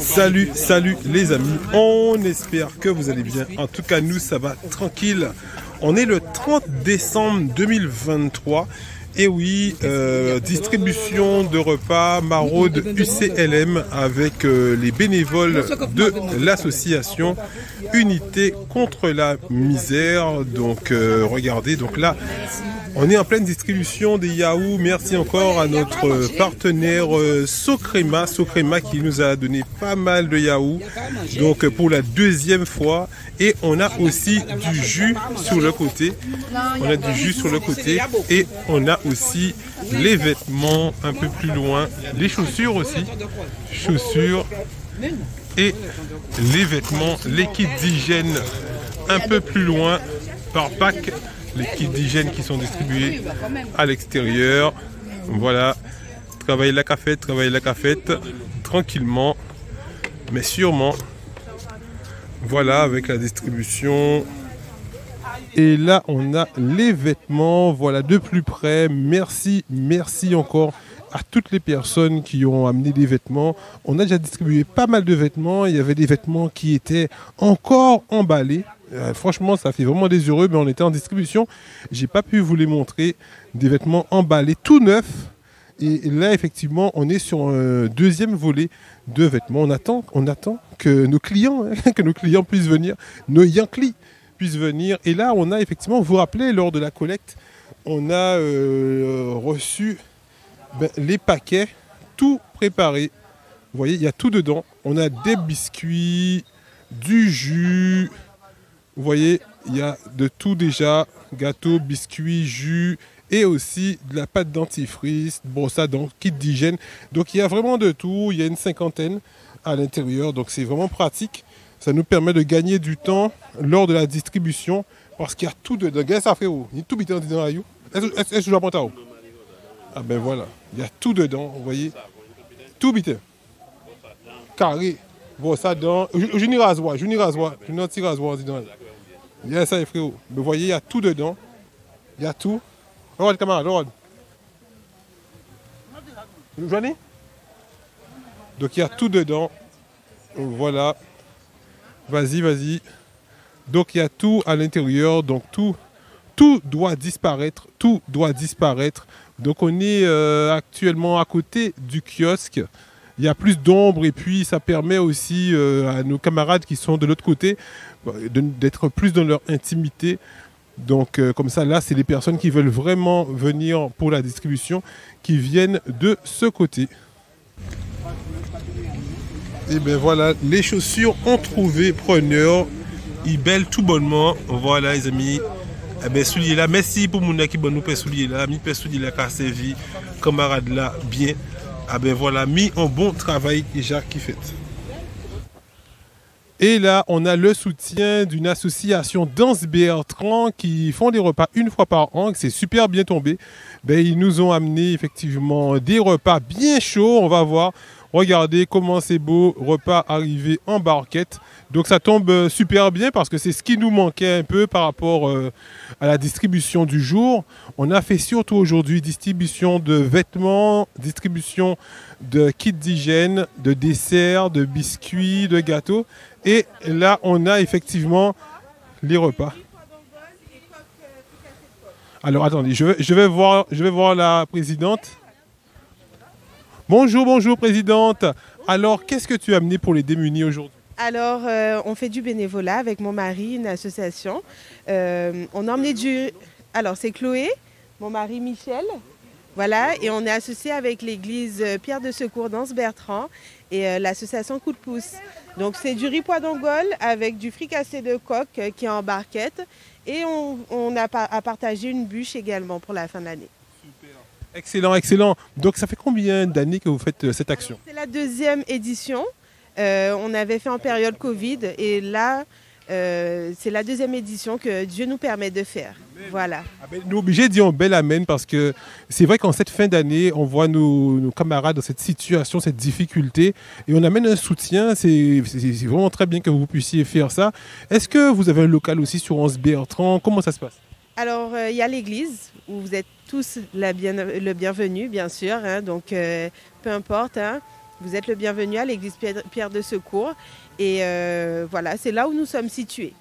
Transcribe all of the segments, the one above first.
Salut, salut les amis, on espère que vous allez bien. En tout cas, nous, ça va tranquille. On est le 30 décembre 2023. Et oui, distribution de repas maraude UCLM avec les bénévoles de l'association Unité contre la misère. Donc regardez, donc là, on est en pleine distribution des yaourts. Merci encore à notre partenaire Socrema qui nous a donné pas mal de yaourts. Donc pour la deuxième fois. Et on a aussi du jus sur le côté. On a du jus sur le côté. Et on a aussi les vêtements un peu plus loin. Les chaussures aussi. Chaussures. Et les vêtements, les kits d'hygiène un peu plus loin par pack. Les kits d'hygiène qui sont distribués à l'extérieur. Voilà. Travailler la cafette tranquillement, mais sûrement. Voilà, avec la distribution. Et là, on a les vêtements. Voilà, de plus près. Merci encore à toutes les personnes qui ont amené des vêtements. On a déjà distribué pas mal de vêtements. Il y avait des vêtements qui étaient encore emballés. Franchement, ça fait vraiment des heureux, mais on était en distribution. J'ai pas pu vous les montrer. Des vêtements emballés, tout neufs. Et là, effectivement, on est sur un deuxième volet de vêtements. On attend que nos clients, puissent venir, nos Yankees puissent venir. Et là, on a effectivement, vous vous rappelez, lors de la collecte, on a reçu les paquets, tout préparé. Vous voyez, il y a tout dedans. On a des biscuits, du jus. Vous voyez, il y a de tout déjà. Gâteaux, biscuits, jus. Et aussi de la pâte dentifrice, brosse à dents, kit d'hygiène. Donc il y a vraiment de tout. Il y a une cinquantaine à l'intérieur. Donc c'est vraiment pratique. Ça nous permet de gagner du temps lors de la distribution. Parce qu'il y a tout dedans. Regarde ça, frérot. Il y a tout dedans dans la you. Est-ce que je dois prendre? Ah ben voilà. Il y a tout dedans. Vous voyez. Tout bité. Carré. Brosse à dents. Je n'y rasoir. Je n'ai petit rasoir dedans. Il y a ça, frérot. Vous voyez, il y a tout dedans. Il y a tout. Regarde, camarade, regarde. Johnny? Donc il y a tout dedans. Voilà. Vas-y. Donc il y a tout à l'intérieur. Donc tout doit disparaître. Tout doit disparaître. Donc on est actuellement à côté du kiosque. Il y a plus d'ombre et puis ça permet aussi à nos camarades qui sont de l'autre côté d'être plus dans leur intimité. Donc comme ça, là, c'est les personnes qui veulent vraiment venir pour la distribution qui viennent de ce côté. Et bien voilà, les chaussures ont trouvé preneur. Ils bellent tout bonnement. Voilà les amis. Eh bien, souliers là, merci pour mon qui bon nous souliers là. Mi souliers là qui a servi camarade là bien. Ah ben voilà, mis un bon travail déjà qui fait. Et là, on a le soutien d'une association Danse Bertrand qui font des repas une fois par an. C'est super bien tombé. Ben, ils nous ont amené effectivement des repas bien chauds. On va voir. Regardez comment c'est beau. Repas arrivé en barquette. Donc ça tombe super bien parce que c'est ce qui nous manquait un peu par rapport à la distribution du jour. On a fait surtout aujourd'hui distribution de vêtements, distribution de kits d'hygiène, de desserts, de biscuits, de gâteaux. Et là, on a effectivement les repas. Alors, attendez, je vais voir la présidente. Bonjour, présidente. Alors, qu'est-ce que tu as amené pour les démunis aujourd'hui? Alors, on fait du bénévolat avec mon mari, une association. On a emmené du... Alors, c'est Chloé, mon mari Michel. Voilà, et on est associé avec l'église Pierre de Secours Danse Bertrand et l'association Coup de pouce. Donc c'est du riz pois d'Angole avec du fricassé de coq qui est en barquette et on a à partager une bûche également pour la fin de l'année. Super. Excellent. Donc ça fait combien d'années que vous faites cette action? C'est la deuxième édition. On avait fait en période Covid et là, c'est la deuxième édition que Dieu nous permet de faire. Voilà. Ah ben, nous obligés de dire un bel amen parce que c'est vrai qu'en cette fin d'année, on voit nos camarades dans cette situation, cette difficulté et on amène un soutien. C'est vraiment très bien que vous puissiez faire ça. Est-ce que vous avez un local aussi sur Danse Bertrand? Comment ça se passe? Alors, il y a l'église où vous êtes tous le bienvenu, bien sûr. Hein, donc, peu importe. Hein. Vous êtes le bienvenu à l'église Pierre de Secours. Et voilà, c'est là où nous sommes situés.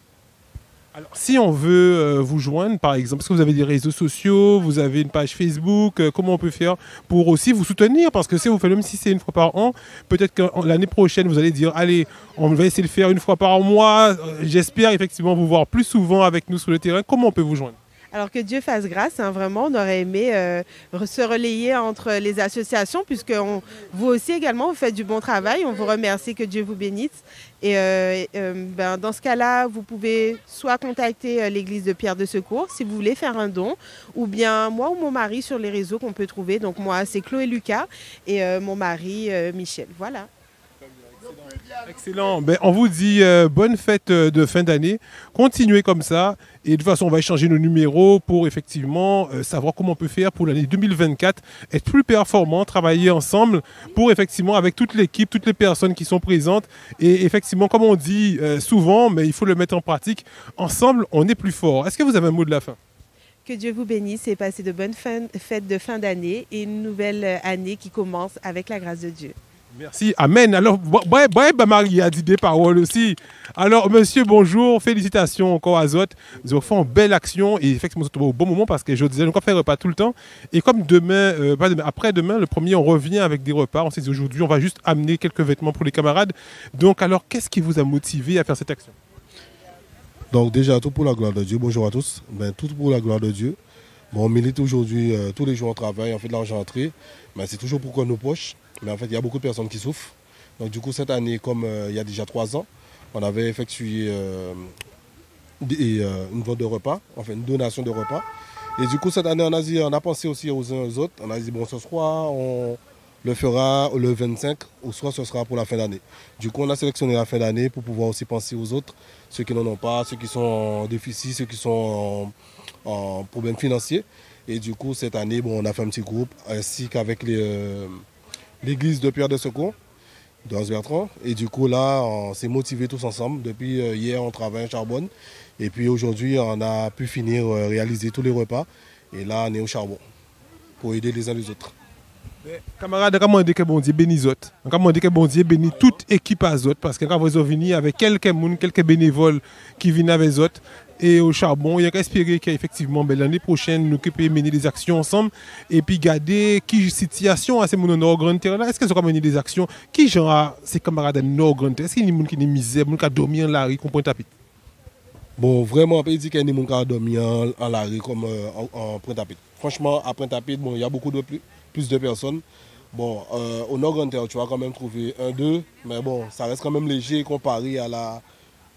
Alors, si on veut vous joindre, par exemple, est-ce que vous avez des réseaux sociaux, vous avez une page Facebook, comment on peut faire pour aussi vous soutenir? Parce que si vous faites, même si c'est une fois par an, peut-être que l'année prochaine, vous allez dire, allez, on va essayer de le faire une fois par mois. J'espère effectivement vous voir plus souvent avec nous sur le terrain. Comment on peut vous joindre? Alors que Dieu fasse grâce, hein, vraiment, on aurait aimé se relayer entre les associations, puisque vous aussi également, vous faites du bon travail. On vous remercie, que Dieu vous bénisse. Et dans ce cas-là, vous pouvez soit contacter l'église de Pierre de Secours si vous voulez faire un don, ou bien moi ou mon mari sur les réseaux qu'on peut trouver. Donc moi, c'est Chloé Lucas et mon mari Michel. Voilà. Excellent. Ben, on vous dit bonne fête de fin d'année. Continuez comme ça. Et de toute façon, on va échanger nos numéros pour effectivement savoir comment on peut faire pour l'année 2024, être plus performant, travailler ensemble pour effectivement, avec toute l'équipe, toutes les personnes qui sont présentes. Et effectivement, comme on dit souvent, mais il faut le mettre en pratique, ensemble, on est plus fort. Est-ce que vous avez un mot de la fin? Que Dieu vous bénisse et passez de bonnes fêtes de fin d'année et une nouvelle année qui commence avec la grâce de Dieu. Merci, amen. Alors, Marie a dit des paroles aussi. Alors, monsieur, bonjour, félicitations encore à Zot. Ils ont fait une belle action et effectivement, c'est au bon moment parce que je disais, on ne fait repas tout le temps. Et comme demain, après-demain, le premier, on revient avec des repas. On s'est dit aujourd'hui, on va juste amener quelques vêtements pour les camarades. Donc, alors, qu'est-ce qui vous a motivé à faire cette action? Donc, déjà, tout pour la gloire de Dieu. Bonjour à tous. Tout pour la gloire de Dieu. Bon, on milite aujourd'hui, tous les jours on travaille, on fait de l'argent entrée, mais c'est toujours pour nos poches. Mais en fait, il y a beaucoup de personnes qui souffrent. Donc du coup, cette année, comme il y a déjà 3 ans, on avait effectué une vente de repas, enfin une donation de repas. Et du coup, cette année, on a pensé aussi aux uns et aux autres. On a dit, bon, ce soir, on le fera le 25, ou soit ce sera pour la fin d'année. Du coup, on a sélectionné la fin d'année pour pouvoir aussi penser aux autres, ceux qui n'en ont pas, ceux qui sont en déficit, ceux qui sont en problème financier. Et du coup, cette année, bon, on a fait un petit groupe, ainsi qu'avec l'église de Pierre de Secours, dans Bertrand. Et du coup, là, on s'est motivés tous ensemble. Depuis hier, on travaille en charbonne. Et puis aujourd'hui, on a pu finir, réaliser tous les repas. Et là, on est au charbon pour aider les uns les autres. Camarades, on dit que bon Dieu bénit Zot. On dit que bon Dieu bénit toute équipe à Zot. Parce que quand vous venez avec quelques bénévoles qui viennent avec Zot et au charbon, il y a qu'à espérer qu'effectivement l'année prochaine, nous puissions mener des actions ensemble et puis garder qui situation à ces gens dans grand terrain là. Est-ce qu'ils ont mené des actions? Qui genre ces camarades dans grand terrain? Est-ce qu'il y a des gens qui ont misère, des gens qui ont dormi en la rue, qu'on pointe tapis? Bon, vraiment, on peut dire qu'il y a des gens qui ont dormi en la rue comme en Pointe-à-Pitre. Franchement, à Pointe-à-Pitre, bon, il y a beaucoup de plus de personnes. Bon, au Nord-Grand-Terre, tu vas quand même trouver 1-2, mais bon, ça reste quand même léger comparé à la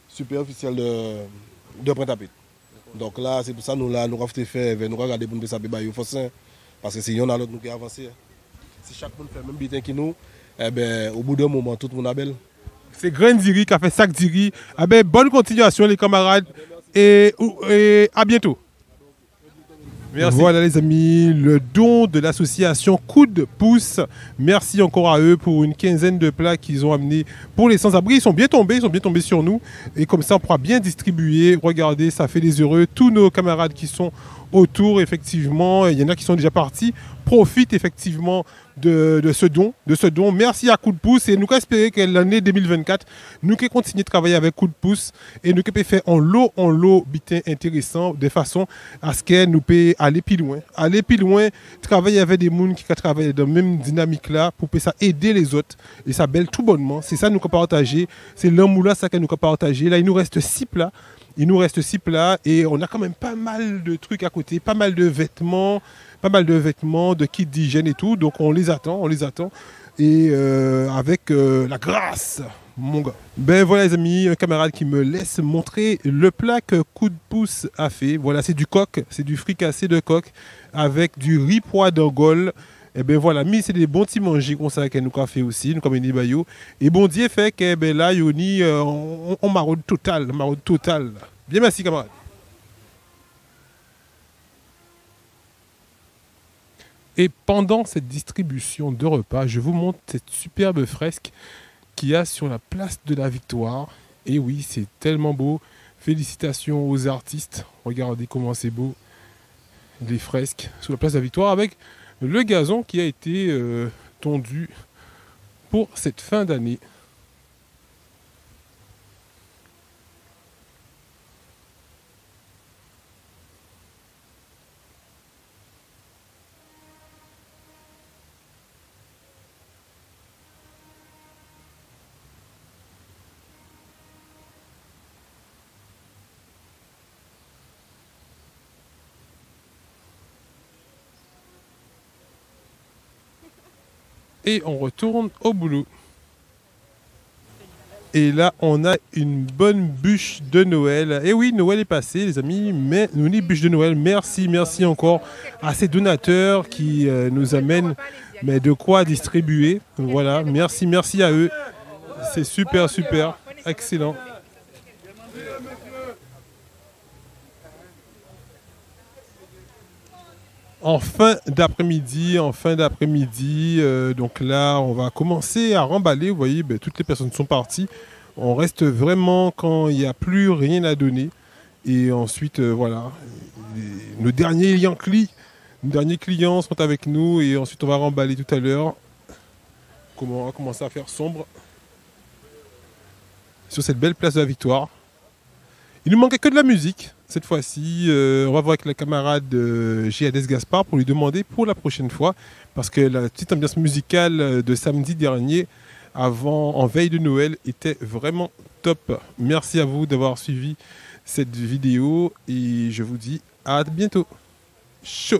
superficielle de Pointe-à-Pitre. Donc là, c'est pour ça que nous avons fait, nous regarder pour nous faire des Fossin, parce que si on a l'autre, nous qui avancer. Si chaque monde fait le même bitin que nous, eh ben, au bout d'un moment, tout le monde a belle. C'est Grain Diri qui a fait sac Diri. Eh ben, bonne continuation les camarades et à bientôt. Merci. Voilà les amis, le don de l'association Coup de Pouce. Merci encore à eux pour une quinzaine de plats qu'ils ont amenés pour les sans-abri. Ils sont bien tombés sur nous. Et comme ça, on pourra bien distribuer. Regardez, ça fait des heureux. Tous nos camarades qui sont autour, effectivement, il y en a qui sont déjà partis, profitent effectivement de ce don. Merci à Coup de Pouce et nous espérons que l'année 2024, nous qui continuer de travailler avec Coup de Pouce et nous qui faire en lot bitin intéressant de façon à ce que nous puissions aller plus loin, travailler avec des gens qui travaillent dans la même dynamique là pour ça aider les autres et ça belle tout bonnement. C'est ça nous partager, c'est l'amour là ça que nous partager. Là il nous reste 6 plats. Et on a quand même pas mal de trucs à côté, pas mal de vêtements, de kits d'hygiène et tout. Donc on les attend. Et avec la grâce, mon gars. Ben voilà les amis, un camarade qui me laisse montrer le plat que Coup de Pouce a fait. Voilà, c'est du coq, c'est du fricassé de coq avec du riz pois d'Angole. Et ben voilà, mais c'est des bons petits manger comme ça qu'elle nous a fait aussi, nous comme une bayou. Et bon Dieu fait que ben là, Yoni, on maraude total. Bien merci camarade. Et pendant cette distribution de repas, je vous montre cette superbe fresque qu'il y a sur la place de la Victoire. Et oui, c'est tellement beau. Félicitations aux artistes. Regardez comment c'est beau. Les fresques sur la place de la Victoire avec le gazon qui a été tondu pour cette fin d'année. Et on retourne au boulot. Et là, on a une bonne bûche de Noël. Et oui, Noël est passé, les amis, mais nous, les bûches de Noël, merci encore à ces donateurs qui nous amènent de quoi distribuer. Voilà, merci à eux. C'est super, excellent. En fin d'après-midi, donc là, on va commencer à remballer. Vous voyez, toutes les personnes sont parties. On reste vraiment quand il n'y a plus rien à donner. Et ensuite, voilà, nos derniers clients sont avec nous. Et ensuite, on va remballer tout à l'heure. On va commencer à faire sombre sur cette belle place de la Victoire. Il nous manquait que de la musique. Cette fois-ci, on va voir avec la camarade J.A.D.S. Gaspard pour lui demander pour la prochaine fois. Parce que la petite ambiance musicale de samedi dernier, en veille de Noël, était vraiment top. Merci à vous d'avoir suivi cette vidéo et je vous dis à bientôt. Ciao.